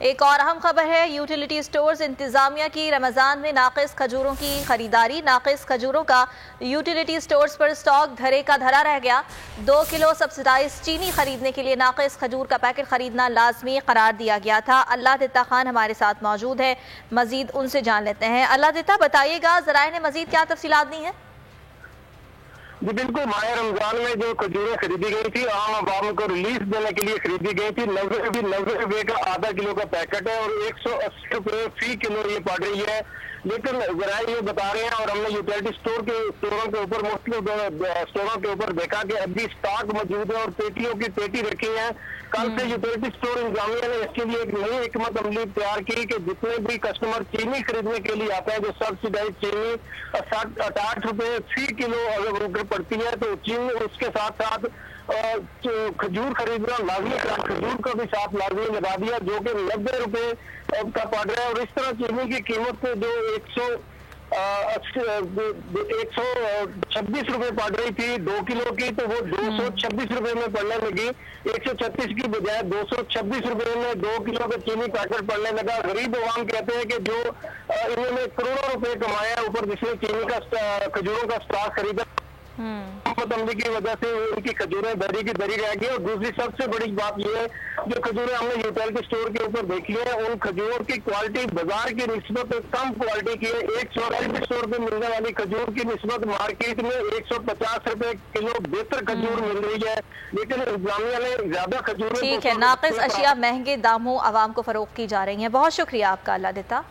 एक और अहम खबर है, यूटिलिटी स्टोर्स इंतजामिया की रमजान में नाकिस खजूरों की खरीदारी। नाकिस खजूरों का यूटिलिटी स्टोर्स पर स्टॉक धरे का धरा रह गया। 2 किलो सब्सिडाइज चीनी खरीदने के लिए नाकिस खजूर का पैकेट खरीदना लाजमी करार दिया गया था। अल्लाह दिता खान हमारे साथ मौजूद है, मजीद उनसे जान लेते हैं। अल्लाह दिता, बताइएगा जराए ने मजीद क्या तफसीलात दी है? जी बिल्कुल, माह रमजान में जो खजूरें खरीदी गई थी आम आवाम को रिलीफ देने के लिए खरीदी गई थी। 90 रुपए का आधा किलो का पैकेट है और 180 रुपए फी किलो ये पड़ रही है। लेकिन जराए ये बता रहे हैं और हमने यूटिलिटी स्टोरों के ऊपर मुख्तलिफ स्टोरों के ऊपर देखा कि अभी स्टॉक मौजूद है और पेटियों की पेटी रखी है। कल से यूटिलिटी स्टोर इंतजामिया ने इसके लिए एक नई हिकमत अमली तैयार की कि जितने भी कस्टमर चीनी खरीदने के लिए आता है, जो सब्सिडाइज चीनी 60 रुपए फी किलो अगर पड़ती है, तो चीनी उसके साथ साथ खजूर खरीदना लाजमी, खजूर का भी साथ लाजमी लगा दिया, जो कि 90 रुपए का पड़ रहा है। और इस तरह चीनी की कीमत जो 126 रुपए पड़ रही थी 2 किलो की, तो वो 226 रुपए में पड़ने लगी। 136 की बजाय 226 रुपए में 2 किलो का चीनी पैकेट पड़ने लगा। गरीब अवाम कहते हैं कि जो इन्होंने करोड़ों रुपए कमाया ऊपर जिसने चीनी का खजूरों का स्टॉक खरीदा, अमली की वजह से उनकी खजूरें दरी की दरी रह गई। और दूसरी सबसे बड़ी बात यह है, जो खजूरें हमने यूटिलिटी स्टोर के ऊपर देखी है, उन खजूरों की क्वालिटी बाजार की निस्बत कम क्वालिटी की है। 140 रुपए मिलने वाली खजूर की निस्बत मार्केट में 150 रुपए किलो बेहतर खजूर मिल रही है। लेकिन इंतजामिया ने ज्यादा खजूर, ठीक है, नाकिस अशिया महंगे दामों आवाम को फरोख्त की जा रही है। बहुत शुक्रिया आपका, अल्लाह देता।